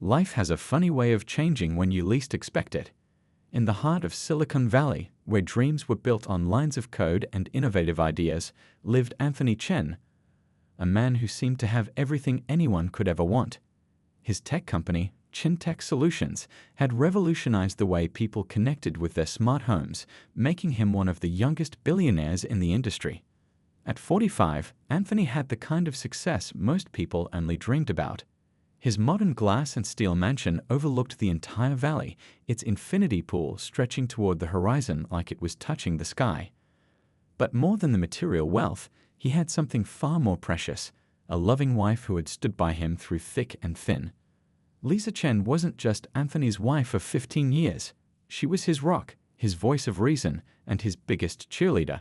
Life has a funny way of changing when you least expect it. In the heart of Silicon Valley, where dreams were built on lines of code and innovative ideas, lived Anthony Chen, a man who seemed to have everything anyone could ever want. His tech company, Chen Tech Solutions, had revolutionized the way people connected with their smart homes, making him one of the youngest billionaires in the industry. At 45, Anthony had the kind of success most people only dreamed about. His modern glass and steel mansion overlooked the entire valley, its infinity pool stretching toward the horizon like it was touching the sky. But more than the material wealth, he had something far more precious, a loving wife who had stood by him through thick and thin. Lisa Chen wasn't just Anthony's wife of 15 years. She was his rock, his voice of reason, and his biggest cheerleader.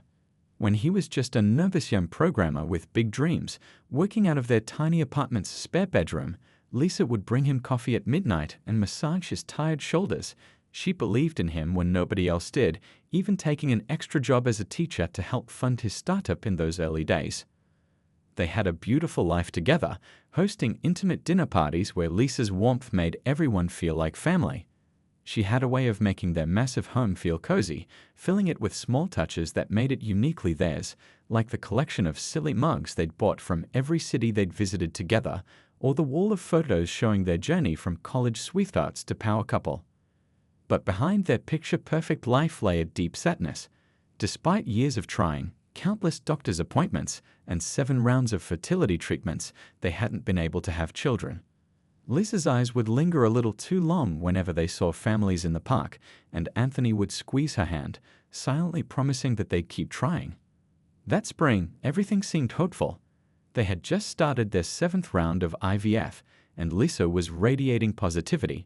When he was just a nervous young programmer with big dreams, working out of their tiny apartment's spare bedroom, Lisa would bring him coffee at midnight and massage his tired shoulders. She believed in him when nobody else did, even taking an extra job as a teacher to help fund his startup in those early days. They had a beautiful life together, hosting intimate dinner parties where Lisa's warmth made everyone feel like family. She had a way of making their massive home feel cozy, filling it with small touches that made it uniquely theirs, like the collection of silly mugs they'd bought from every city they'd visited together, or the wall of photos showing their journey from college sweethearts to power couple. But behind their picture-perfect life lay a deep sadness. Despite years of trying, countless doctor's appointments, and 7 rounds of fertility treatments, they hadn't been able to have children. Lisa's eyes would linger a little too long whenever they saw families in the park, and Anthony would squeeze her hand, silently promising that they'd keep trying. That spring, everything seemed hopeful. They had just started their 7th round of IVF, and Lisa was radiating positivity.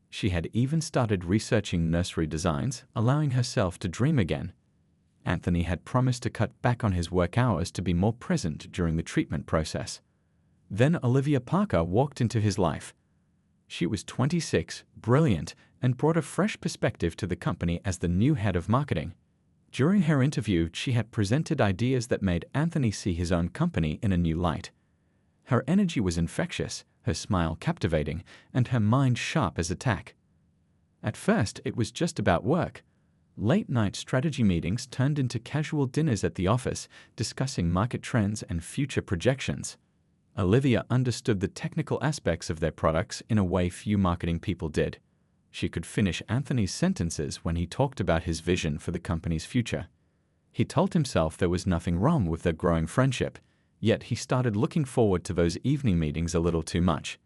She had even started researching nursery designs, allowing herself to dream again. Anthony had promised to cut back on his work hours to be more present during the treatment process. Then Olivia Parker walked into his life. She was 26, brilliant, and brought a fresh perspective to the company as the new head of marketing. During her interview, she had presented ideas that made Anthony see his own company in a new light. Her energy was infectious, her smile captivating, and her mind sharp as a tack. At first, it was just about work. Late-night strategy meetings turned into casual dinners at the office, discussing market trends and future projections. Olivia understood the technical aspects of their products in a way few marketing people did. She could finish Anthony's sentences when he talked about his vision for the company's future. He told himself there was nothing wrong with their growing friendship, yet he started looking forward to those evening meetings a little too much.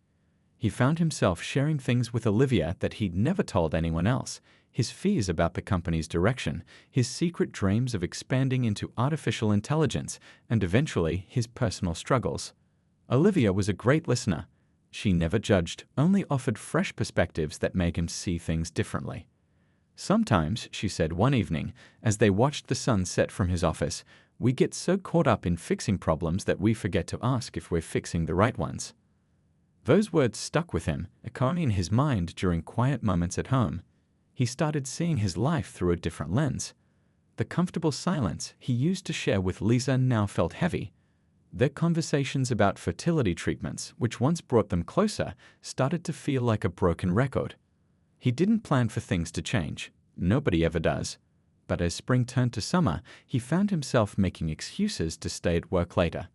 He found himself sharing things with Olivia that he'd never told anyone else, his fears about the company's direction, his secret dreams of expanding into artificial intelligence, and eventually his personal struggles. Olivia was a great listener. She never judged, only offered fresh perspectives that made him see things differently. Sometimes, she said one evening, as they watched the sun set from his office, we get so caught up in fixing problems that we forget to ask if we're fixing the right ones. Those words stuck with him, echoing in his mind during quiet moments at home. He started seeing his life through a different lens. The comfortable silence he used to share with Lisa now felt heavy. Their conversations about fertility treatments, which once brought them closer, started to feel like a broken record. He didn't plan for things to change. Nobody ever does. But as spring turned to summer, he found himself making excuses to stay at work later.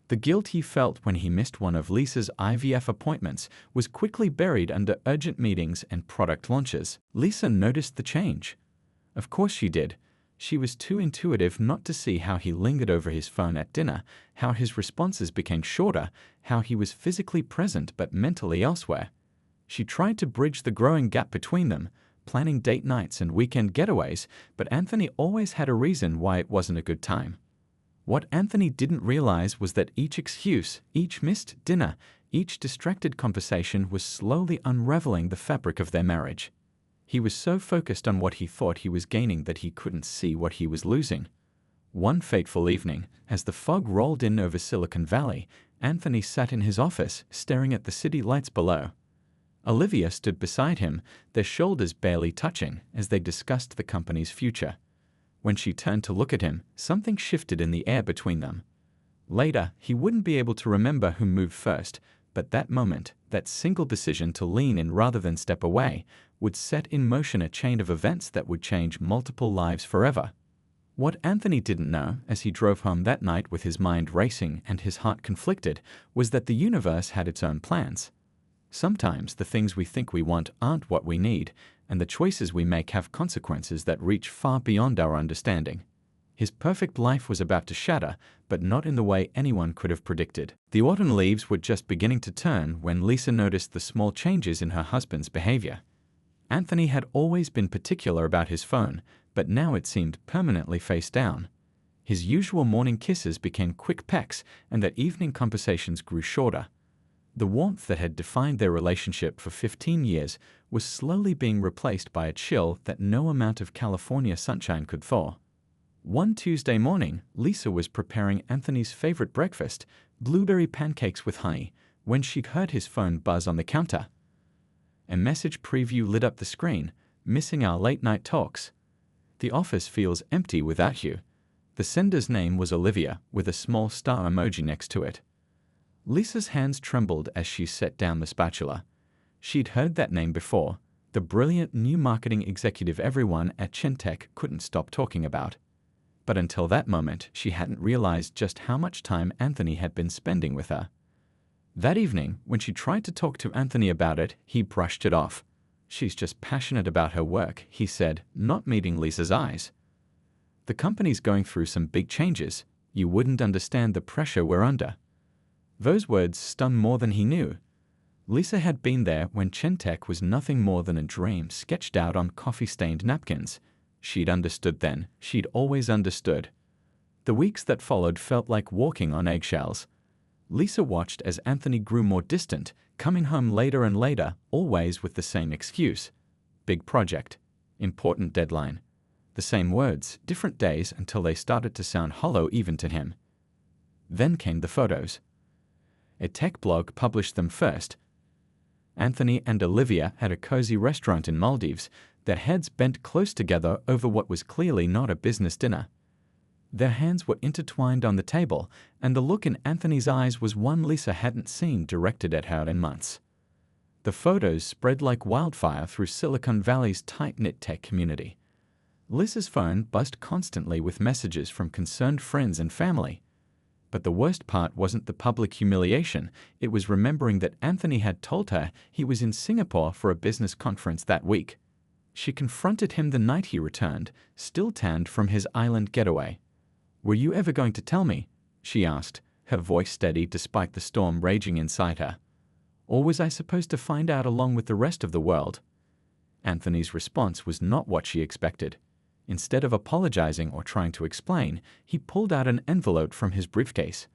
The guilt he felt when he missed one of Lisa's IVF appointments was quickly buried under urgent meetings and product launches. Lisa noticed the change. Of course she did. She was too intuitive not to see how he lingered over his phone at dinner, how his responses became shorter, how he was physically present but mentally elsewhere. She tried to bridge the growing gap between them, planning date nights and weekend getaways, but Anthony always had a reason why it wasn't a good time. What Anthony didn't realize was that each excuse, each missed dinner, each distracted conversation was slowly unraveling the fabric of their marriage. He was so focused on what he thought he was gaining that he couldn't see what he was losing. One fateful evening, as the fog rolled in over Silicon Valley, Anthony sat in his office, staring at the city lights below. Olivia stood beside him, their shoulders barely touching, as they discussed the company's future. When she turned to look at him, something shifted in the air between them. Later, he wouldn't be able to remember who moved first, but that moment, That single decision to lean in rather than step away would set in motion a chain of events that would change multiple lives forever. What Anthony didn't know, as he drove home that night with his mind racing and his heart conflicted, was that the universe had its own plans. Sometimes the things we think we want aren't what we need, and the choices we make have consequences that reach far beyond our understanding. His perfect life was about to shatter, but not in the way anyone could have predicted. The autumn leaves were just beginning to turn when Lisa noticed the small changes in her husband's behavior. Anthony had always been particular about his phone, but now it seemed permanently face down. His usual morning kisses became quick pecks, and their evening conversations grew shorter. The warmth that had defined their relationship for 15 years was slowly being replaced by a chill that no amount of California sunshine could thaw. One Tuesday morning, Lisa was preparing Anthony's favorite breakfast, blueberry pancakes with honey, when she heard his phone buzz on the counter. A message preview lit up the screen, missing our late-night talks. The office feels empty without you. The sender's name was Olivia, with a small star emoji next to it. Lisa's hands trembled as she set down the spatula. She'd heard that name before, the brilliant new marketing executive everyone at Chentech couldn't stop talking about. But until that moment, she hadn't realized just how much time Anthony had been spending with her. That evening, when she tried to talk to Anthony about it, he brushed it off. "She's just passionate about her work," he said, not meeting Lisa's eyes. "The company's going through some big changes. You wouldn't understand the pressure we're under." Those words stung more than he knew. Lisa had been there when Chentech was nothing more than a dream sketched out on coffee-stained napkins. She'd understood then. She'd always understood. The weeks that followed felt like walking on eggshells. Lisa watched as Anthony grew more distant, coming home later and later, always with the same excuse. Big project. Important deadline. The same words, different days, until they started to sound hollow even to him. Then came the photos. A tech blog published them first. Anthony and Olivia had a cozy restaurant in Maldives, their heads bent close together over what was clearly not a business dinner. Their hands were intertwined on the table, and the look in Anthony's eyes was one Lisa hadn't seen directed at her in months. The photos spread like wildfire through Silicon Valley's tight-knit tech community. Lisa's phone buzzed constantly with messages from concerned friends and family. But the worst part wasn't the public humiliation, it was remembering that Anthony had told her he was in Singapore for a business conference that week. She confronted him the night he returned, still tanned from his island getaway. "Were you ever going to tell me?" she asked, her voice steady despite the storm raging inside her. "Or was I supposed to find out along with the rest of the world?" Anthony's response was not what she expected. Instead of apologizing or trying to explain, he pulled out an envelope from his briefcase.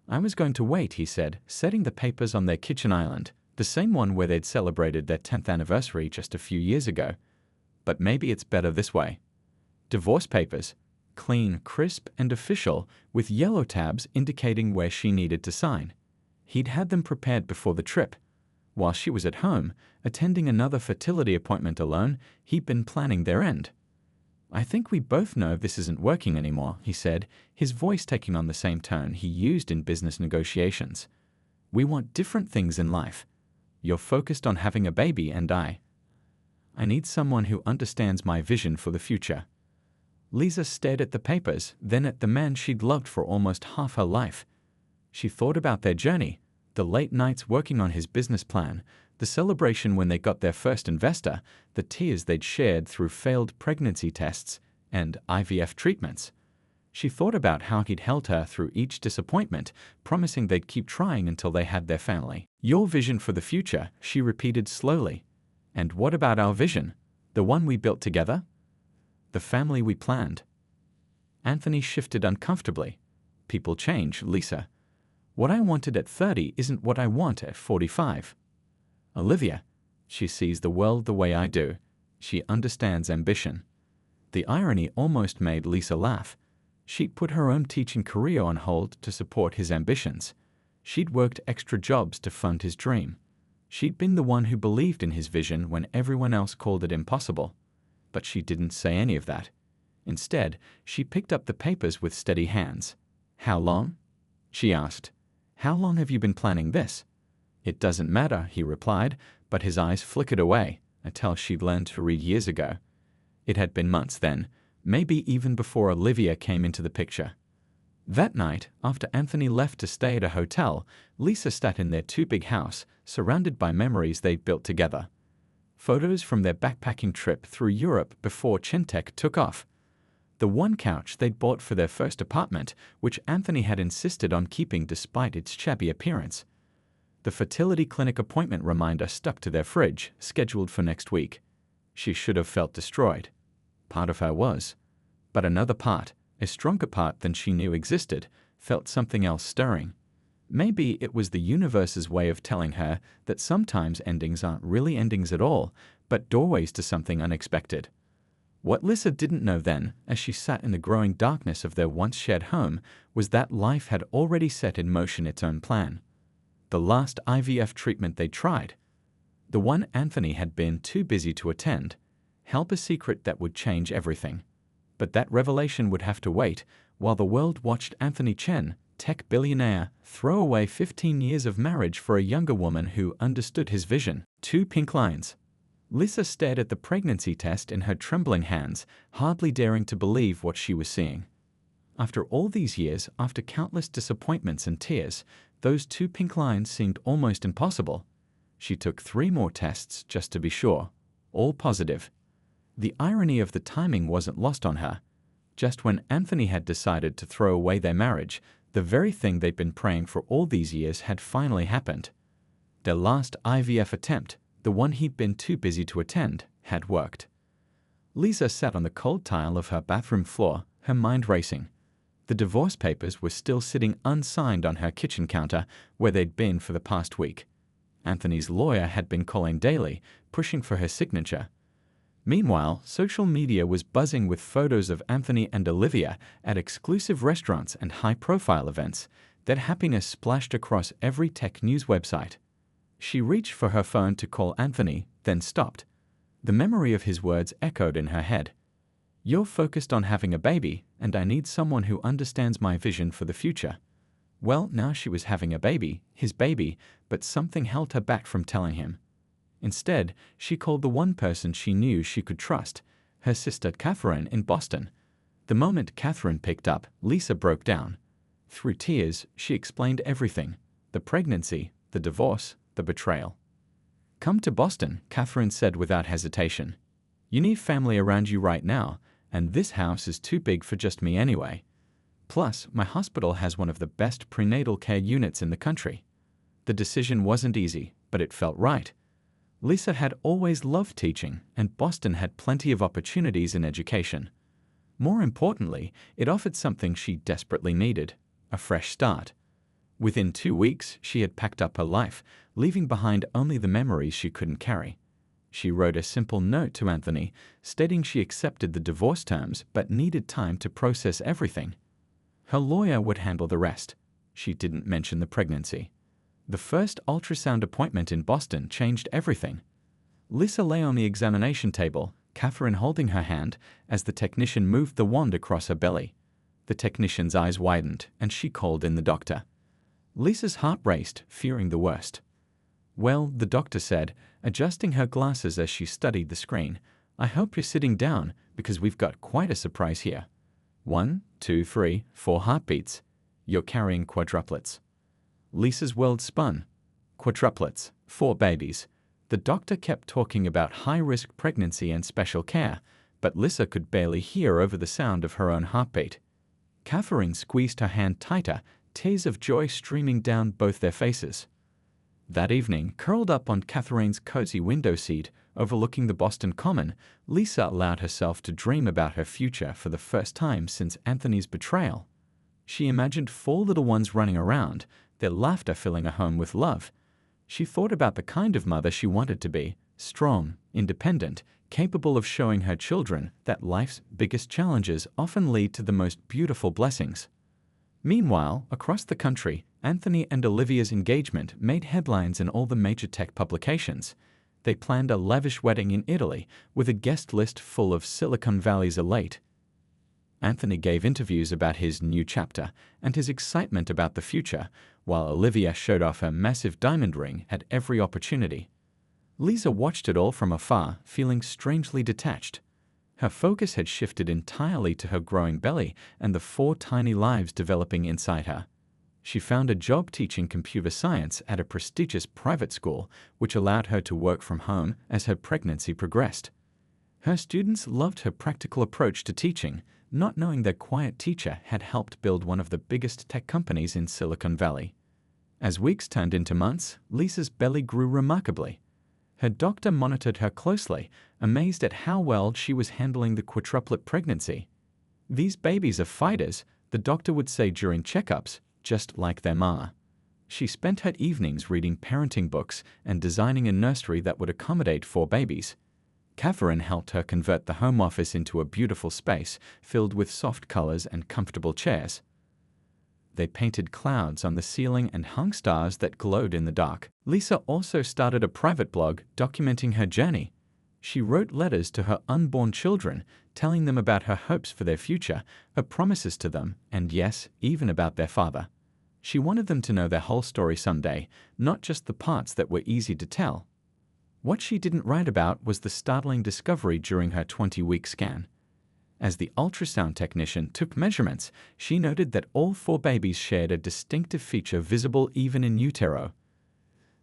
"I was going to wait," he said, setting the papers on their kitchen island, the same one where they'd celebrated their 10th anniversary just a few years ago. "But maybe it's better this way." Divorce papers. Clean, crisp, and official, with yellow tabs indicating where she needed to sign. He'd had them prepared before the trip. While she was at home, attending another fertility appointment alone, he'd been planning their end. "I think we both know this isn't working anymore," he said, his voice taking on the same tone he used in business negotiations. "We want different things in life. You're focused on having a baby, and I need someone who understands my vision for the future." Lisa stared at the papers, then at the man she'd loved for almost half her life. She thought about their journey, the late nights working on his business plan, the celebration when they got their first investor, the tears they'd shared through failed pregnancy tests and IVF treatments. She thought about how he'd held her through each disappointment, promising they'd keep trying until they had their family. "Your vision for the future," she repeated slowly. "And what about our vision? The one we built together? The family we planned?" Anthony shifted uncomfortably. "People change, Lisa. What I wanted at 30 isn't what I want at 45. Olivia, she sees the world the way I do. She understands ambition." The irony almost made Lisa laugh. She'd put her own teaching career on hold to support his ambitions. She'd worked extra jobs to fund his dream. She'd been the one who believed in his vision when everyone else called it impossible. But she didn't say any of that. Instead, she picked up the papers with steady hands. "How long?" she asked. "How long have you been planning this?" "It doesn't matter," he replied, but his eyes flickered away, a tell she'd learned to read years ago. It had been months then, maybe even before Olivia came into the picture. That night, after Anthony left to stay at a hotel, Lisa sat in their too-big house, surrounded by memories they'd built together. Photos from their backpacking trip through Europe before Chentech took off. The one couch they'd bought for their first apartment, which Anthony had insisted on keeping despite its shabby appearance. The fertility clinic appointment reminder stuck to their fridge, scheduled for next week. She should have felt destroyed. Part of her was. But another part, a stronger part than she knew existed, felt something else stirring. Maybe it was the universe's way of telling her that sometimes endings aren't really endings at all, but doorways to something unexpected. What Lisa didn't know then, as she sat in the growing darkness of their once-shared home, was that life had already set in motion its own plan. The last IVF treatment they tried, the one Anthony had been too busy to attend, held a secret that would change everything. But that revelation would have to wait while the world watched Anthony Chen, tech billionaire, throw away 15 years of marriage for a younger woman who understood his vision. 2 pink lines. Lisa stared at the pregnancy test in her trembling hands, hardly daring to believe what she was seeing. After all these years, after countless disappointments and tears, those 2 pink lines seemed almost impossible. She took 3 more tests just to be sure, all positive. The irony of the timing wasn't lost on her. Just when Anthony had decided to throw away their marriage, the very thing they'd been praying for all these years had finally happened. Their last IVF attempt, the one he'd been too busy to attend, had worked. Lisa sat on the cold tile of her bathroom floor, her mind racing. The divorce papers were still sitting unsigned on her kitchen counter where they'd been for the past week. Anthony's lawyer had been calling daily, pushing for her signature. Meanwhile, social media was buzzing with photos of Anthony and Olivia at exclusive restaurants and high-profile events. That happiness splashed across every tech news website. She reached for her phone to call Anthony, then stopped. The memory of his words echoed in her head. "You're focused on having a baby, and I need someone who understands my vision for the future." Well, now she was having a baby, his baby, but something held her back from telling him. Instead, she called the one person she knew she could trust, her sister Catherine in Boston. The moment Catherine picked up, Lisa broke down. Through tears, she explained everything: the pregnancy, the divorce, the betrayal. "Come to Boston," Catherine said without hesitation. "You need family around you right now, and this house is too big for just me anyway. Plus, my hospital has one of the best prenatal care units in the country." The decision wasn't easy, but it felt right. Lisa had always loved teaching, and Boston had plenty of opportunities in education. More importantly, it offered something she desperately needed: a fresh start. Within 2 weeks, she had packed up her life, leaving behind only the memories she couldn't carry. She wrote a simple note to Anthony, stating she accepted the divorce terms but needed time to process everything. Her lawyer would handle the rest. She didn't mention the pregnancy. The first ultrasound appointment in Boston changed everything. Lisa lay on the examination table, Catherine holding her hand, as the technician moved the wand across her belly. The technician's eyes widened, and she called in the doctor. Lisa's heart raced, fearing the worst. "Well," the doctor said, adjusting her glasses as she studied the screen, "I hope you're sitting down, because we've got quite a surprise here. 1, 2, 3, 4 heartbeats. You're carrying quadruplets." Lisa's world spun. Quadruplets, 4 babies. The doctor kept talking about high-risk pregnancy and special care, but Lisa could barely hear over the sound of her own heartbeat. Catherine squeezed her hand tighter, tears of joy streaming down both their faces. That evening, curled up on Catherine's cozy window seat overlooking the Boston Common, Lisa allowed herself to dream about her future for the first time since Anthony's betrayal. She imagined 4 little ones running around, their laughter filling a home with love. She thought about the kind of mother she wanted to be: strong, independent, capable of showing her children that life's biggest challenges often lead to the most beautiful blessings. Meanwhile, across the country, Anthony and Olivia's engagement made headlines in all the major tech publications. They planned a lavish wedding in Italy with a guest list full of Silicon Valley's elite. Anthony gave interviews about his new chapter and his excitement about the future, while Olivia showed off her massive diamond ring at every opportunity. Lisa watched it all from afar, feeling strangely detached. Her focus had shifted entirely to her growing belly and the 4 tiny lives developing inside her. She found a job teaching computer science at a prestigious private school, which allowed her to work from home as her pregnancy progressed. Her students loved her practical approach to teaching, not knowing their quiet teacher had helped build one of the biggest tech companies in Silicon Valley. As weeks turned into months, Lisa's belly grew remarkably. Her doctor monitored her closely, amazed at how well she was handling the quadruplet pregnancy. "These babies are fighters," the doctor would say during checkups, just like their ma. She spent her evenings reading parenting books and designing a nursery that would accommodate 4 babies. Catherine helped her convert the home office into a beautiful space filled with soft colors and comfortable chairs. They painted clouds on the ceiling and hung stars that glowed in the dark. Lisa also started a private blog documenting her journey. She wrote letters to her unborn children, telling them about her hopes for their future, her promises to them, and yes, even about their father. She wanted them to know their whole story someday, not just the parts that were easy to tell. What she didn't write about was the startling discovery during her 20-week scan. As the ultrasound technician took measurements, she noted that all 4 babies shared a distinctive feature visible even in utero.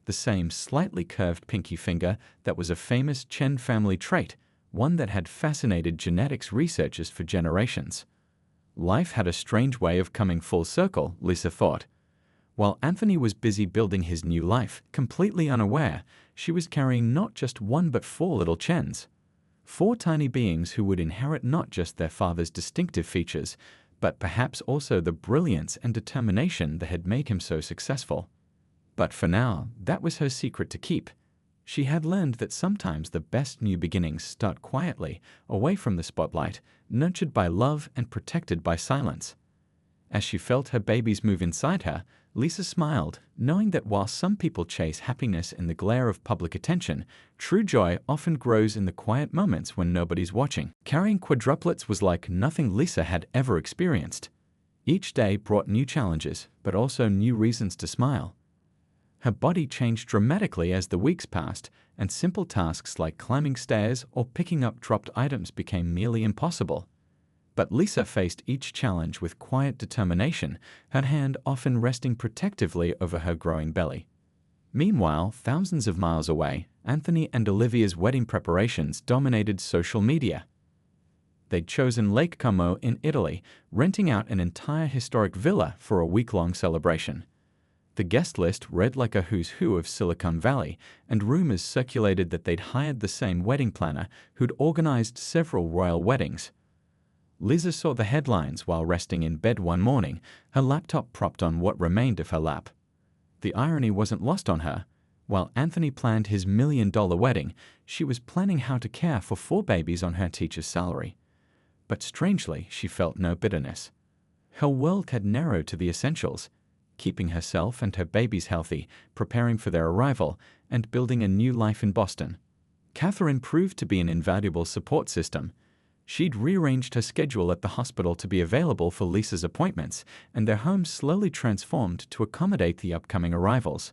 The same slightly curved pinky finger that was a famous Chen family trait, one that had fascinated genetics researchers for generations. Life had a strange way of coming full circle, Lisa thought. While Anthony was busy building his new life, completely unaware, she was carrying not just 1 but 4 little Chens. 4 tiny beings who would inherit not just their father's distinctive features, but perhaps also the brilliance and determination that had made him so successful. But for now, that was her secret to keep. She had learned that sometimes the best new beginnings start quietly, away from the spotlight, nurtured by love and protected by silence. As she felt her babies move inside her, Lisa smiled, knowing that while some people chase happiness in the glare of public attention, true joy often grows in the quiet moments when nobody's watching. Carrying quadruplets was like nothing Lisa had ever experienced. Each day brought new challenges, but also new reasons to smile. Her body changed dramatically as the weeks passed, and simple tasks like climbing stairs or picking up dropped items became nearly impossible. But Lisa faced each challenge with quiet determination, her hand often resting protectively over her growing belly. Meanwhile, thousands of miles away, Anthony and Olivia's wedding preparations dominated social media. They'd chosen Lake Como in Italy, renting out an entire historic villa for a week-long celebration. The guest list read like a who's who of Silicon Valley, and rumors circulated that they'd hired the same wedding planner who'd organized several royal weddings. Lisa saw the headlines while resting in bed one morning, her laptop propped on what remained of her lap. The irony wasn't lost on her. While Anthony planned his $1 million wedding, she was planning how to care for 4 babies on her teacher's salary. But strangely, she felt no bitterness. Her world had narrowed to the essentials: keeping herself and her babies healthy, preparing for their arrival, and building a new life in Boston. Catherine proved to be an invaluable support system. She'd rearranged her schedule at the hospital to be available for Lisa's appointments, and their home slowly transformed to accommodate the upcoming arrivals.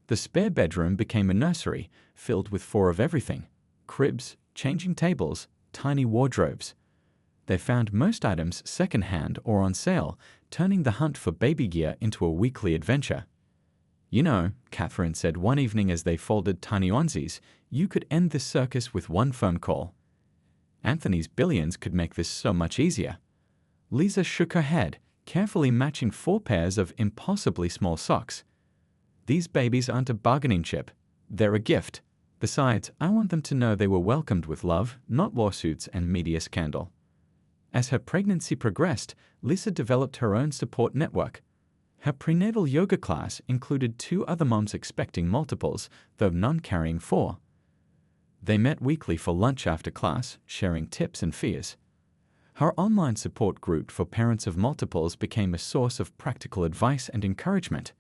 The spare bedroom became a nursery, filled with 4 of everything: cribs, changing tables, tiny wardrobes. They found most items second-hand or on sale, turning the hunt for baby gear into a weekly adventure. "You know," Catherine said one evening as they folded tiny onesies, "you could end this circus with 1 phone call. Anthony's billions could make this so much easier." Lisa shook her head, carefully matching 4 pairs of impossibly small socks. "These babies aren't a bargaining chip. They're a gift. Besides, I want them to know they were welcomed with love, not lawsuits and media scandal." As her pregnancy progressed, Lisa developed her own support network. Her prenatal yoga class included 2 other moms expecting multiples, though none carrying 4. They met weekly for lunch after class, sharing tips and fears. Her online support group for parents of multiples became a source of practical advice and encouragement.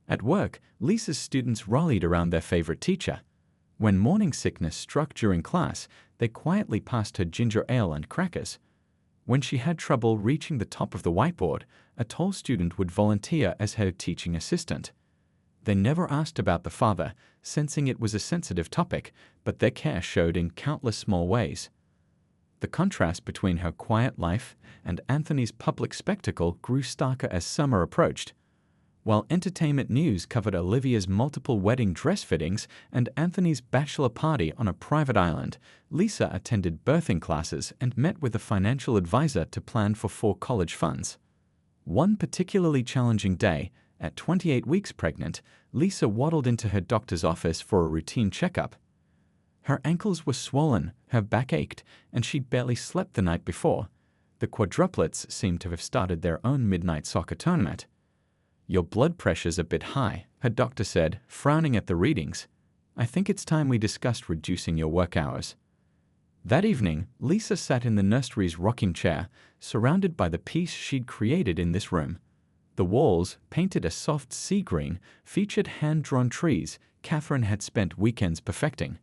At work, Lisa's students rallied around their favorite teacher. When morning sickness struck during class, they quietly passed her ginger ale and crackers. When she had trouble reaching the top of the whiteboard, a tall student would volunteer as her teaching assistant. They never asked about the father, sensing it was a sensitive topic, but their care showed in countless small ways. The contrast between her quiet life and Anthony's public spectacle grew starker as summer approached. While entertainment news covered Olivia's multiple wedding dress fittings and Anthony's bachelor party on a private island, Lisa attended birthing classes and met with a financial advisor to plan for 4 college funds. One particularly challenging day, at 28 weeks pregnant, Lisa waddled into her doctor's office for a routine checkup. Her ankles were swollen, her back ached, and she'd barely slept the night before. The Quadruplets seemed to have started their own midnight soccer tournament. "Your blood pressure's a bit high," her doctor said, frowning at the readings. "I think it's time we discussed reducing your work hours." That evening, Lisa sat in the nursery's rocking chair, surrounded by the peace she'd created in this room. The walls, painted a soft sea green, featured hand-drawn trees Catherine had spent weekends perfecting.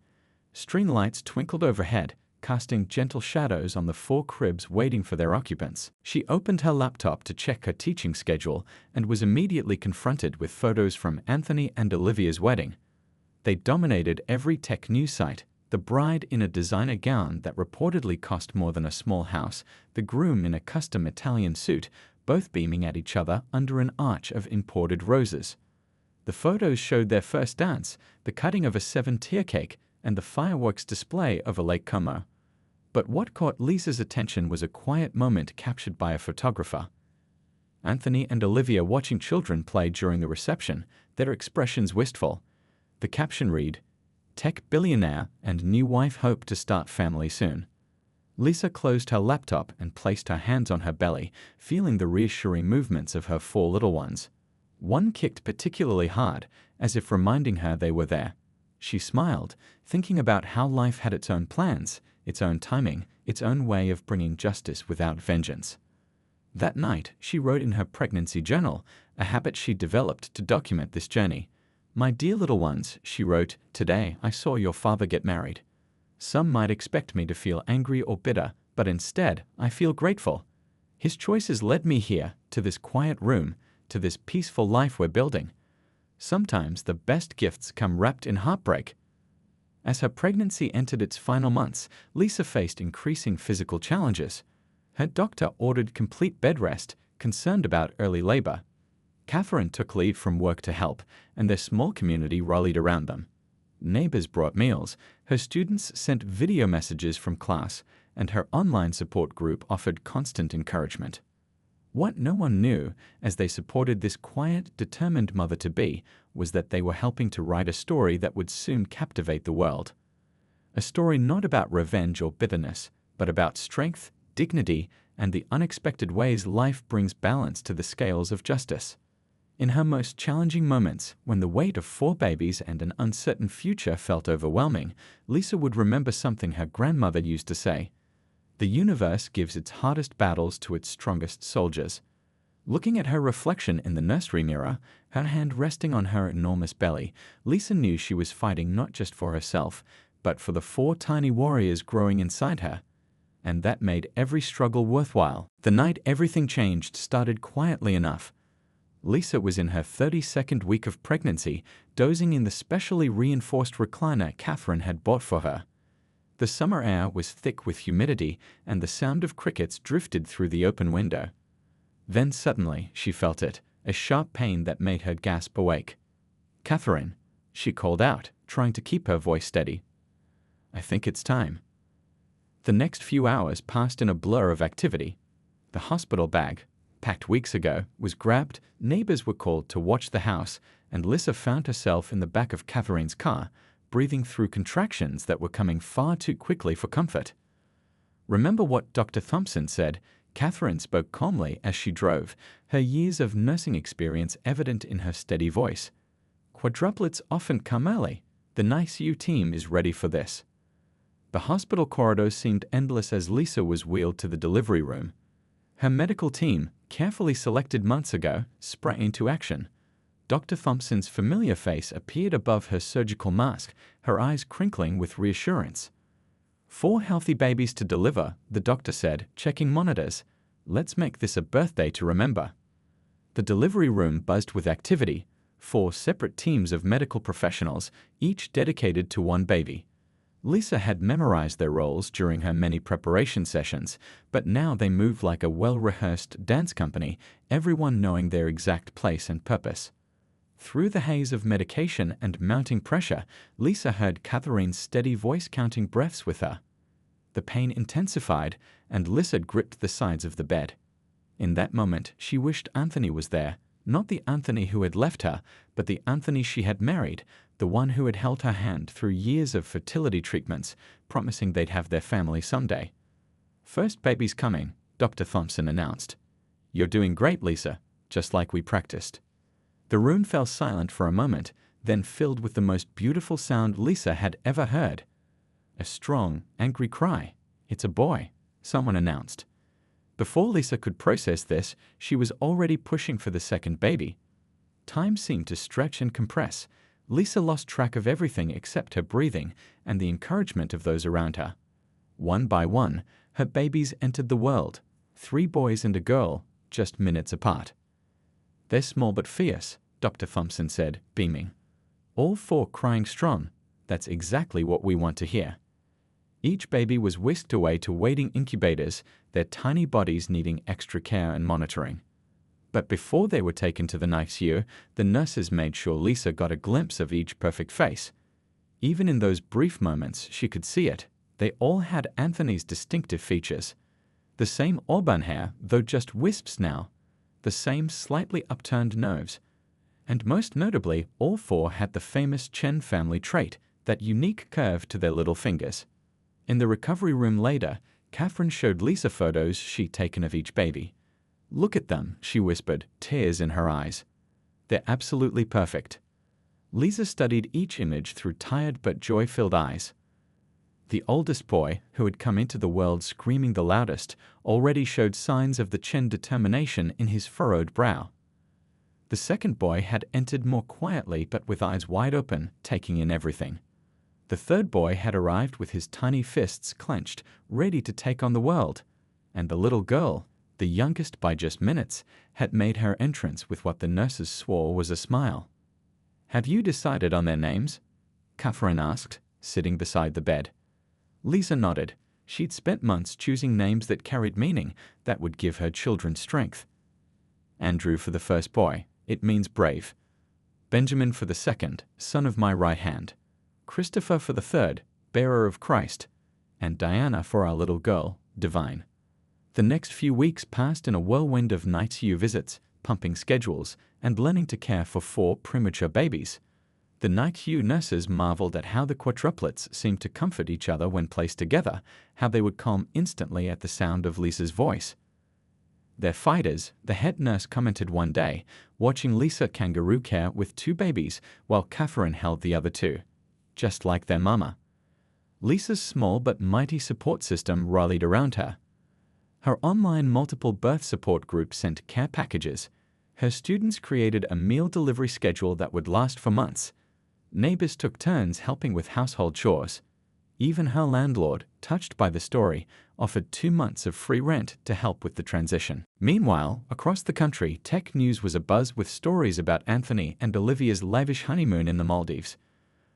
String lights twinkled overhead, casting gentle shadows on the 4 cribs waiting for their occupants. She opened her laptop to check her teaching schedule and was immediately confronted with photos from Anthony and Olivia's wedding. They dominated every tech news site. The bride in a designer gown that reportedly cost more than a small house, the groom in a custom Italian suit, both beaming at each other under an arch of imported roses. The photos showed their first dance, the cutting of a 7-tier cake, and the fireworks display over Lake Como. But what caught Lisa's attention was a quiet moment captured by a photographer. Anthony and Olivia watching children play during the reception, their expressions wistful. The caption read, "Tech billionaire and new wife hope to start family soon." Lisa closed her laptop and placed her hands on her belly, feeling the reassuring movements of her 4 little ones. One kicked particularly hard, as if reminding her they were there. She smiled, thinking about how life had its own plans, its own timing, its own way of bringing justice without vengeance. That night, she wrote in her pregnancy journal, a habit she developed to document this journey. "My dear little ones," she wrote, "today I saw your father get married. Some might expect me to feel angry or bitter, but instead, I feel grateful. His choices led me here, to this quiet room, to this peaceful life we're building. Sometimes the best gifts come wrapped in heartbreak." As her pregnancy entered its final months, Lisa faced increasing physical challenges. Her doctor ordered complete bed rest, concerned about early labor. Catherine took leave from work to help, and their small community rallied around them. Neighbors brought meals, her students sent video messages from class, and her online support group offered constant encouragement. What no one knew, as they supported this quiet, determined mother-to-be, was that they were helping to write a story that would soon captivate the world. A story not about revenge or bitterness, but about strength, dignity, and the unexpected ways life brings balance to the scales of justice. In her most challenging moments, when the weight of 4 babies and an uncertain future felt overwhelming, Lisa would remember something her grandmother used to say: "The universe gives its hardest battles to its strongest soldiers." Looking at her reflection in the nursery mirror, her hand resting on her enormous belly, Lisa knew she was fighting not just for herself, but for the 4 tiny warriors growing inside her. And that made every struggle worthwhile. The night everything changed started quietly enough. Lisa was in her 32nd week of pregnancy, dozing in the specially reinforced recliner Catherine had bought for her. The summer air was thick with humidity, and the sound of crickets drifted through the open window. Then suddenly she felt it, a sharp pain that made her gasp awake. "Catherine," she called out, trying to keep her voice steady. "I think it's time." The next few hours passed in a blur of activity. The hospital bag, packed weeks ago, was grabbed, neighbors were called to watch the house, and Lisa found herself in the back of Catherine's car, breathing through contractions that were coming far too quickly for comfort. "Remember what Dr. Thompson said," Catherine spoke calmly as she drove, her years of nursing experience evident in her steady voice. "Quadruplets often come early. The NICU team is ready for this." The hospital corridors seemed endless as Lisa was wheeled to the delivery room. Her medical team, carefully selected months ago, sprang into action. Dr. Thompson's familiar face appeared above her surgical mask, her eyes crinkling with reassurance. "4 healthy babies to deliver," the doctor said, checking monitors. "Let's make this a birthday to remember." The delivery room buzzed with activity, 4 separate teams of medical professionals, each dedicated to one baby. Lisa had memorized their roles during her many preparation sessions, but now they moved like a well-rehearsed dance company, everyone knowing their exact place and purpose. Through the haze of medication and mounting pressure, Lisa heard Catherine's steady voice counting breaths with her. The pain intensified, and Lisa gripped the sides of the bed. In that moment, she wished Anthony was there, not the Anthony who had left her, but the Anthony she had married, the one who had held her hand through years of fertility treatments, promising they'd have their family someday. "First baby's coming," Dr. Thompson announced. "You're doing great, Lisa, just like we practiced." The room fell silent for a moment, then filled with the most beautiful sound Lisa had ever heard. A strong, angry cry. "It's a boy," someone announced. Before Lisa could process this, she was already pushing for the second baby. Time seemed to stretch and compress. Lisa lost track of everything except her breathing and the encouragement of those around her. One by one, her babies entered the world, 3 boys and a girl, just minutes apart. "They're small but fierce," Dr. Thompson said, beaming. "All 4 crying strong. That's exactly what we want to hear." Each baby was whisked away to waiting incubators, their tiny bodies needing extra care and monitoring. But before they were taken to the NICU, the nurses made sure Lisa got a glimpse of each perfect face. Even in those brief moments, she could see it. They all had Anthony's distinctive features. The same auburn hair, though just wisps now. The same slightly upturned nose. And most notably, all 4 had the famous Chen family trait, that unique curve to their little fingers. In the recovery room later, Catherine showed Lisa photos she'd taken of each baby. "Look at them," she whispered, tears in her eyes. "They're absolutely perfect." Lisa studied each image through tired but joy-filled eyes. The oldest boy, who had come into the world screaming the loudest, already showed signs of the Chen determination in his furrowed brow. The second boy had entered more quietly but with eyes wide open, taking in everything. The third boy had arrived with his tiny fists clenched, ready to take on the world. And the little girl, the youngest by just minutes, had made her entrance with what the nurses swore was a smile. "Have you decided on their names?" Catherine asked, sitting beside the bed. Lisa nodded. She'd spent months choosing names that carried meaning, that would give her children strength. "Andrew for the first boy. It means brave. Benjamin for the second, son of my right hand. Christopher for the third, bearer of Christ. And Diana for our little girl, divine." The next few weeks passed in a whirlwind of NICU visits, pumping schedules, and learning to care for 4 premature babies. The NICU nurses marveled at how the quadruplets seemed to comfort each other when placed together, how they would calm instantly at the sound of Lisa's voice. "They're fighters," the head nurse commented one day, watching Lisa kangaroo care with 2 babies while Catherine held the other 2. Just like their mama. Lisa's small but mighty support system rallied around her. Her online multiple birth support group sent care packages. Her students created a meal delivery schedule that would last for months. Neighbors took turns helping with household chores. Even her landlord, touched by the story, offered 2 months of free rent to help with the transition. Meanwhile, across the country, tech news was abuzz with stories about Anthony and Olivia's lavish honeymoon in the Maldives.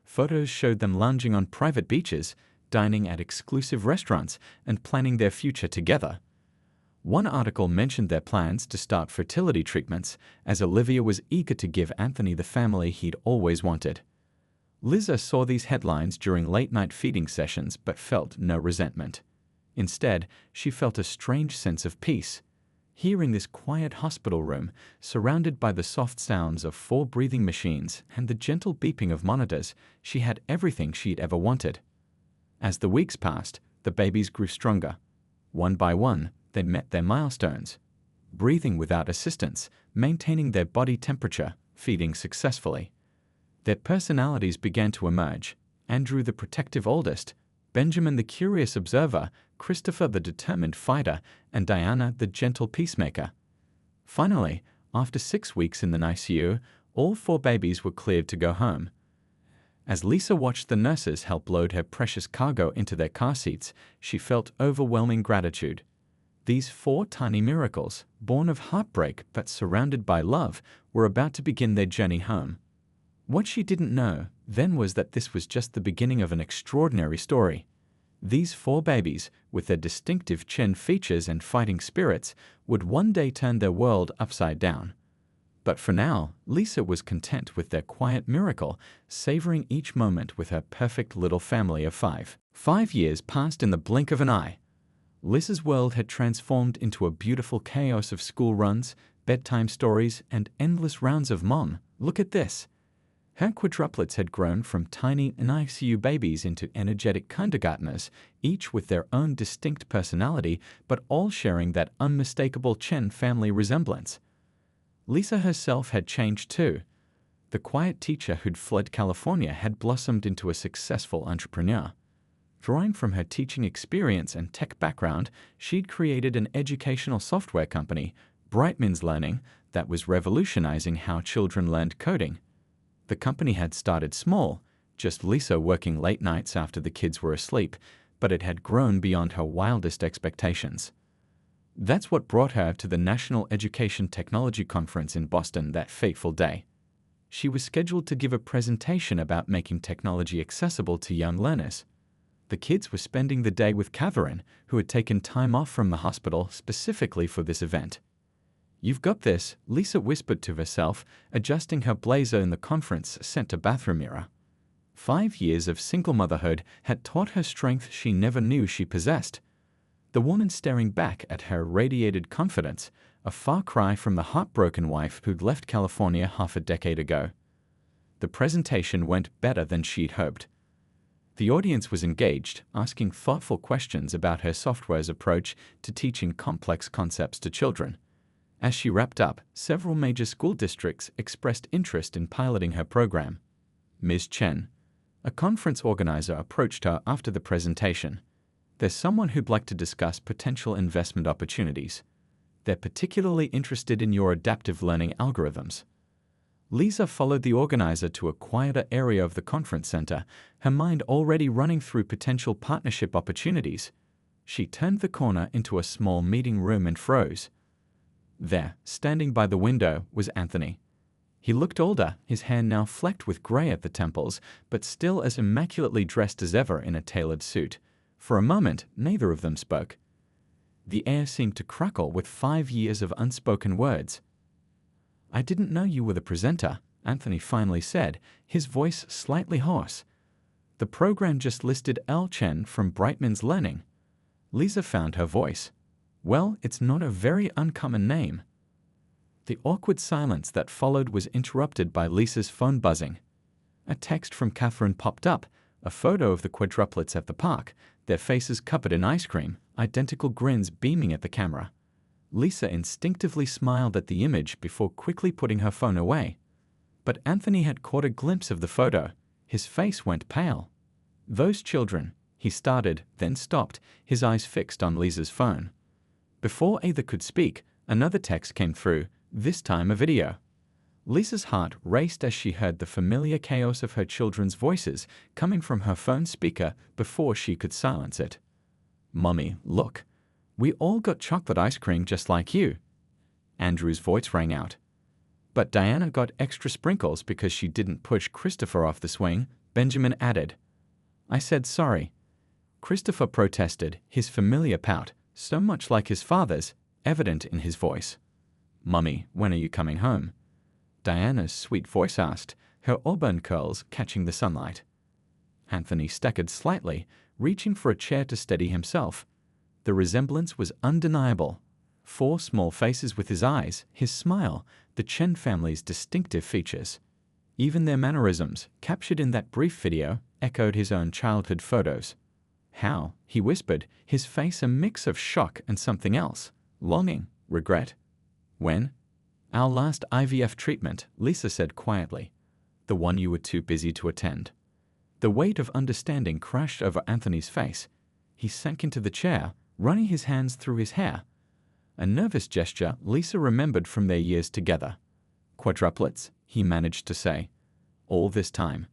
Photos showed them lounging on private beaches, dining at exclusive restaurants, and planning their future together. One article mentioned their plans to start fertility treatments, as Olivia was eager to give Anthony the family he'd always wanted. Lisa saw these headlines during late-night feeding sessions but felt no resentment. Instead, she felt a strange sense of peace. Here in this quiet hospital room, surrounded by the soft sounds of 4 breathing machines and the gentle beeping of monitors, she had everything she'd ever wanted. As the weeks passed, the babies grew stronger. One by one, they met their milestones. Breathing without assistance, maintaining their body temperature, feeding successfully. Their personalities began to emerge. Andrew the protective oldest, Benjamin the curious observer, Christopher the determined fighter, and Diana the gentle peacemaker. Finally, after 6 weeks in the NICU, all 4 babies were cleared to go home. As Lisa watched the nurses help load her precious cargo into their car seats, she felt overwhelming gratitude. These 4 tiny miracles, born of heartbreak but surrounded by love, were about to begin their journey home. What she didn't know then was that this was just the beginning of an extraordinary story. These 4 babies, with their distinctive Chen features and fighting spirits, would one day turn their world upside down. But for now, Lisa was content with their quiet miracle, savoring each moment with her perfect little family of 5. 5 years passed in the blink of an eye. Lisa's world had transformed into a beautiful chaos of school runs, bedtime stories, and endless rounds of "Mom, look at this." Her quadruplets had grown from tiny NICU babies into energetic kindergartners, each with their own distinct personality, but all sharing that unmistakable Chen family resemblance. Lisa herself had changed too. The quiet teacher who'd fled California had blossomed into a successful entrepreneur. Drawing from her teaching experience and tech background, she'd created an educational software company, Brightminds Learning, that was revolutionizing how children learned coding. The company had started small, just Lisa working late nights after the kids were asleep, but it had grown beyond her wildest expectations. That's what brought her to the National Education Technology Conference in Boston that fateful day. She was scheduled to give a presentation about making technology accessible to young learners. The kids were spending the day with Catherine, who had taken time off from the hospital specifically for this event. "You've got this," Lisa whispered to herself, adjusting her blazer in the conference center bathroom mirror. 5 years of single motherhood had taught her strength she never knew she possessed. The woman staring back at her radiated confidence, a far cry from the heartbroken wife who'd left California half a decade ago. The presentation went better than she'd hoped. The audience was engaged, asking thoughtful questions about her software's approach to teaching complex concepts to children. As she wrapped up, several major school districts expressed interest in piloting her program. Ms. Chen, a conference organizer, approached her after the presentation. "There's someone who'd like to discuss potential investment opportunities. They're particularly interested in your adaptive learning algorithms." Lisa followed the organizer to a quieter area of the conference center, her mind already running through potential partnership opportunities. She turned the corner into a small meeting room and froze. There, standing by the window, was Anthony. He looked older, his hair now flecked with gray at the temples, but still as immaculately dressed as ever in a tailored suit. For a moment, neither of them spoke. The air seemed to crackle with 5 years of unspoken words. "I didn't know you were the presenter," Anthony finally said, his voice slightly hoarse. "The program just listed L. Chen from Brightminds Learning." Lisa found her voice. "Well, it's not a very uncommon name." The awkward silence that followed was interrupted by Lisa's phone buzzing. A text from Catherine popped up, a photo of the quadruplets at the park, their faces covered in ice cream, identical grins beaming at the camera. Lisa instinctively smiled at the image before quickly putting her phone away. But Anthony had caught a glimpse of the photo. His face went pale. "Those children," he started, then stopped, his eyes fixed on Lisa's phone. Before either could speak, another text came through, this time a video. Lisa's heart raced as she heard the familiar chaos of her children's voices coming from her phone speaker before she could silence it. "Mommy, look. We all got chocolate ice cream just like you." Andrew's voice rang out. "But Diana got extra sprinkles because she didn't push Christopher off the swing," Benjamin added. "I said sorry." Christopher protested, his familiar pout, so much like his father's, evident in his voice. "Mummy, when are you coming home?" Diana's sweet voice asked, her auburn curls catching the sunlight. Anthony staggered slightly, reaching for a chair to steady himself. The resemblance was undeniable. 4 small faces with his eyes, his smile, the Chen family's distinctive features. Even their mannerisms, captured in that brief video, echoed his own childhood photos. "How?" he whispered, his face a mix of shock and something else. "Longing, regret." "When?" "Our last IVF treatment," Lisa said quietly. "The one you were too busy to attend." The weight of understanding crashed over Anthony's face. He sank into the chair, running his hands through his hair. A nervous gesture Lisa remembered from their years together. "Quadruplets," he managed to say. "All this time."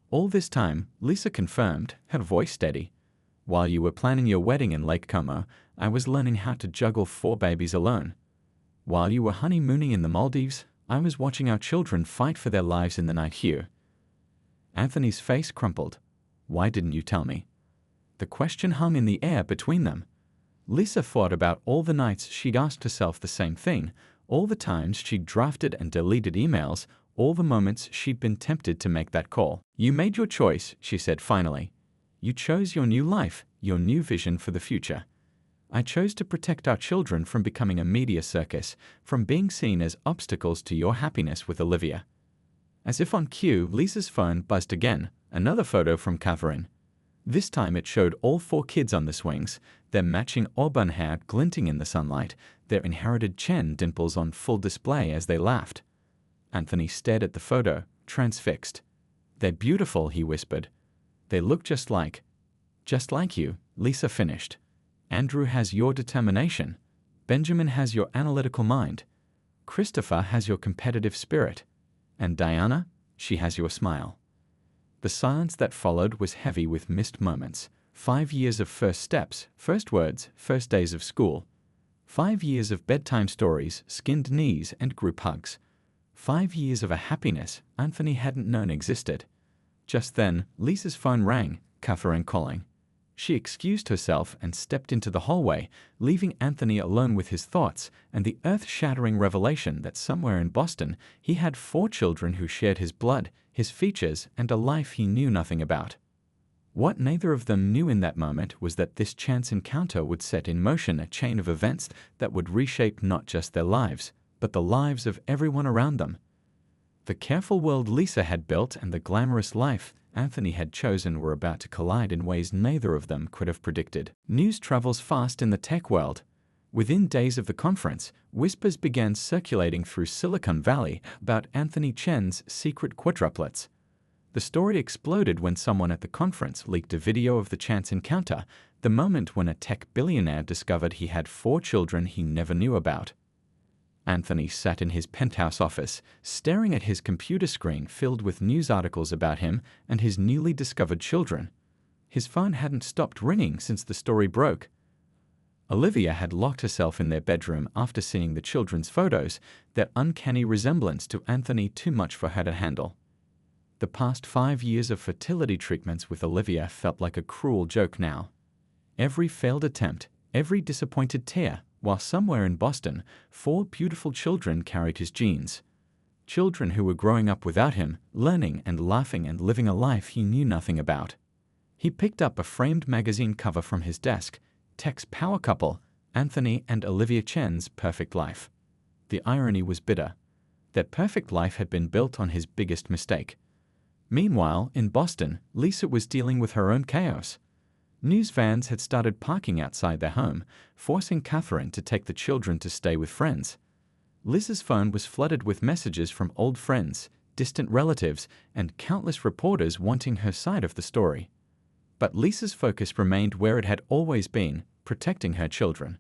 "All this time," Lisa confirmed, her voice steady. While you were planning your wedding in Lake Como, I was learning how to juggle 4 babies alone. While you were honeymooning in the Maldives, I was watching our children fight for their lives in the night here." Anthony's face crumpled. "Why didn't you tell me?" The question hung in the air between them. Lisa thought about all the nights she'd asked herself the same thing, all the times she'd drafted and deleted emails, all the moments she'd been tempted to make that call. "You made your choice," she said finally. "You chose your new life, your new vision for the future. I chose to protect our children from becoming a media circus, from being seen as obstacles to your happiness with Olivia." As if on cue, Lisa's phone buzzed again, another photo from Catherine. This time it showed all 4 kids on the swings, their matching auburn hair glinting in the sunlight, their inherited Chen dimples on full display as they laughed. Anthony stared at the photo, transfixed. "They're beautiful," he whispered. "They look just like you," Lisa finished. "Andrew has your determination. Benjamin has your analytical mind. Christopher has your competitive spirit. And Diana, she has your smile." The silence that followed was heavy with missed moments. 5 years of first steps, first words, first days of school. 5 years of bedtime stories, skinned knees, and group hugs. 5 years of a happiness Anthony hadn't known existed. Just then, Lisa's phone rang, Catherine calling. She excused herself and stepped into the hallway, leaving Anthony alone with his thoughts and the earth-shattering revelation that somewhere in Boston he had 4 children who shared his blood, his features, and a life he knew nothing about. What neither of them knew in that moment was that this chance encounter would set in motion a chain of events that would reshape not just their lives, but the lives of everyone around them. The careful world Lisa had built and the glamorous life Anthony had chosen were about to collide in ways neither of them could have predicted. News travels fast in the tech world. Within days of the conference, whispers began circulating through Silicon Valley about Anthony Chen's secret quadruplets. The story exploded when someone at the conference leaked a video of the chance encounter, the moment when a tech billionaire discovered he had 4 children he never knew about. Anthony sat in his penthouse office, staring at his computer screen filled with news articles about him and his newly discovered children. His phone hadn't stopped ringing since the story broke. Olivia had locked herself in their bedroom after seeing the children's photos, their uncanny resemblance to Anthony too much for her to handle. The past 5 years of fertility treatments with Olivia felt like a cruel joke now. Every failed attempt, every disappointed tear, while somewhere in Boston, 4 beautiful children carried his genes. Children who were growing up without him, learning and laughing and living a life he knew nothing about. He picked up a framed magazine cover from his desk, Tech's Power Couple, Anthony and Olivia Chen's Perfect Life. The irony was bitter. That perfect life had been built on his biggest mistake. Meanwhile, in Boston, Lisa was dealing with her own chaos. News vans had started parking outside their home, forcing Catherine to take the children to stay with friends. Liz's phone was flooded with messages from old friends, distant relatives, and countless reporters wanting her side of the story. But Lisa's focus remained where it had always been, protecting her children.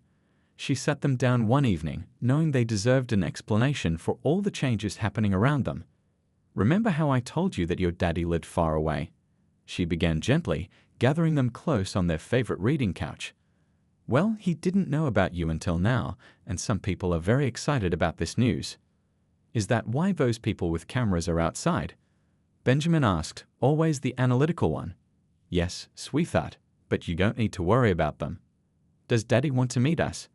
She sat them down one evening, knowing they deserved an explanation for all the changes happening around them. "Remember how I told you that your daddy lived far away?" She began gently, gathering them close on their favorite reading couch. "Well, he didn't know about you until now, and some people are very excited about this news." "Is that why those people with cameras are outside?" Benjamin asked, always the analytical one. "Yes, sweetheart, but you don't need to worry about them." "Does Daddy want to meet us?"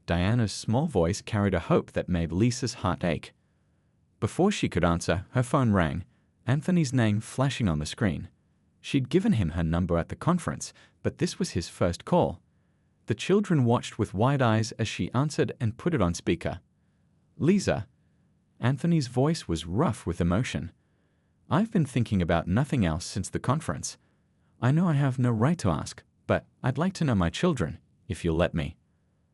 Diana's small voice carried a hope that made Lisa's heart ache. Before she could answer, her phone rang, Anthony's name flashing on the screen. She'd given him her number at the conference, but this was his first call. The children watched with wide eyes as she answered and put it on speaker. "Lisa." Anthony's voice was rough with emotion. "I've been thinking about nothing else since the conference. I know I have no right to ask, but I'd like to know my children, if you'll let me."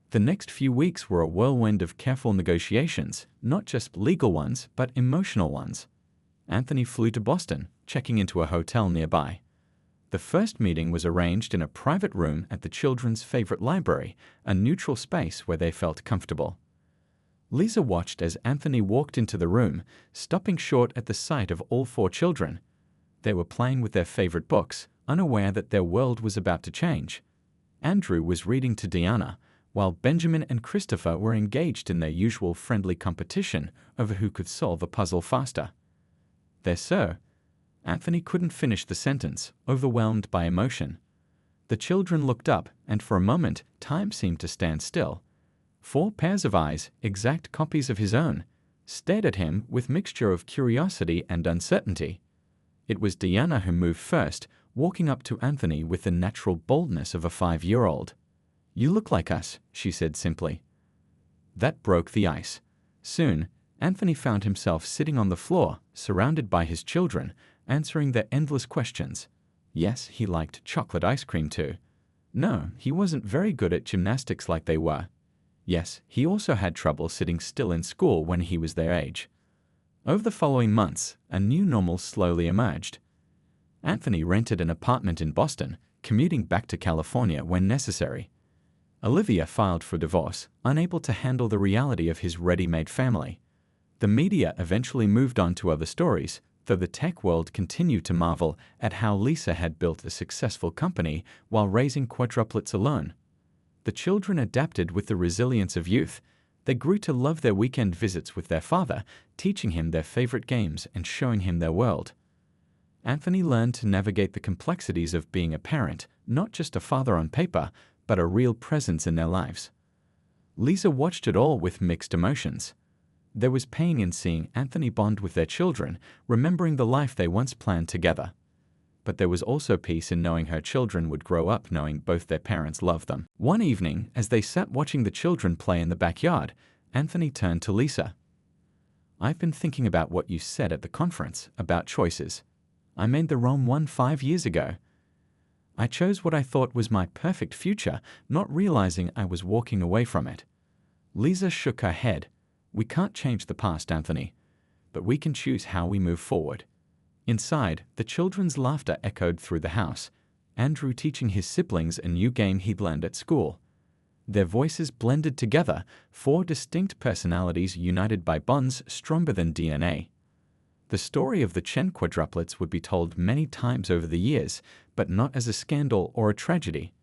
The next few weeks were a whirlwind of careful negotiations, not just legal ones, but emotional ones. Anthony flew to Boston, checking into a hotel nearby. The first meeting was arranged in a private room at the children's favorite library, a neutral space where they felt comfortable. Lisa watched as Anthony walked into the room, stopping short at the sight of all 4 children. They were playing with their favorite books, unaware that their world was about to change. Andrew was reading to Diana, while Benjamin and Christopher were engaged in their usual friendly competition over who could solve a puzzle faster. "There, sir." Anthony couldn't finish the sentence, overwhelmed by emotion. The children looked up, and for a moment, time seemed to stand still. 4 pairs of eyes, exact copies of his own, stared at him with mixture of curiosity and uncertainty. It was Diana who moved first, walking up to Anthony with the natural boldness of a 5-year-old. "You look like us," she said simply. That broke the ice. Soon, Anthony found himself sitting on the floor, surrounded by his children, answering their endless questions. Yes, he liked chocolate ice cream too. No, he wasn't very good at gymnastics like they were. Yes, he also had trouble sitting still in school when he was their age. Over the following months, a new normal slowly emerged. Anthony rented an apartment in Boston, commuting back to California when necessary. Olivia filed for divorce, unable to handle the reality of his ready-made family. The media eventually moved on to other stories, though the tech world continued to marvel at how Lisa had built a successful company while raising quadruplets alone. The children adapted with the resilience of youth. They grew to love their weekend visits with their father, teaching him their favorite games and showing him their world. Anthony learned to navigate the complexities of being a parent, not just a father on paper, but a real presence in their lives. Lisa watched it all with mixed emotions. There was pain in seeing Anthony bond with their children, remembering the life they once planned together. But there was also peace in knowing her children would grow up knowing both their parents loved them. One evening, as they sat watching the children play in the backyard, Anthony turned to Lisa. "I've been thinking about what you said at the conference about choices. I made the wrong one 5 years ago. I chose what I thought was my perfect future, not realizing I was walking away from it." Lisa shook her head. "We can't change the past, Anthony, but we can choose how we move forward." Inside, the children's laughter echoed through the house, Andrew teaching his siblings a new game he'd learned at school. Their voices blended together, 4 distinct personalities united by bonds stronger than DNA. The story of the Chen quadruplets would be told many times over the years, but not as a scandal or a tragedy.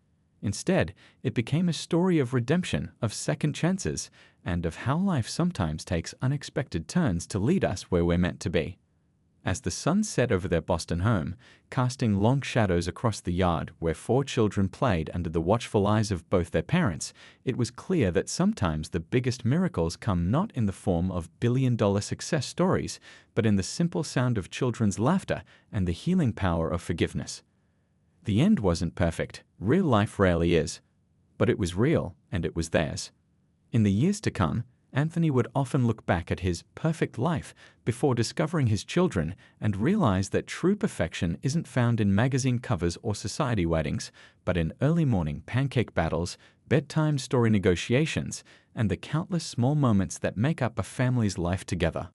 Instead, it became a story of redemption, of second chances, and of how life sometimes takes unexpected turns to lead us where we're meant to be. As the sun set over their Boston home, casting long shadows across the yard where 4 children played under the watchful eyes of both their parents, it was clear that sometimes the biggest miracles come not in the form of billion-dollar success stories, but in the simple sound of children's laughter and the healing power of forgiveness. The end wasn't perfect, real life rarely is, but it was real and it was theirs. In the years to come, Anthony would often look back at his perfect life before discovering his children and realize that true perfection isn't found in magazine covers or society weddings, but in early morning pancake battles, bedtime story negotiations, and the countless small moments that make up a family's life together.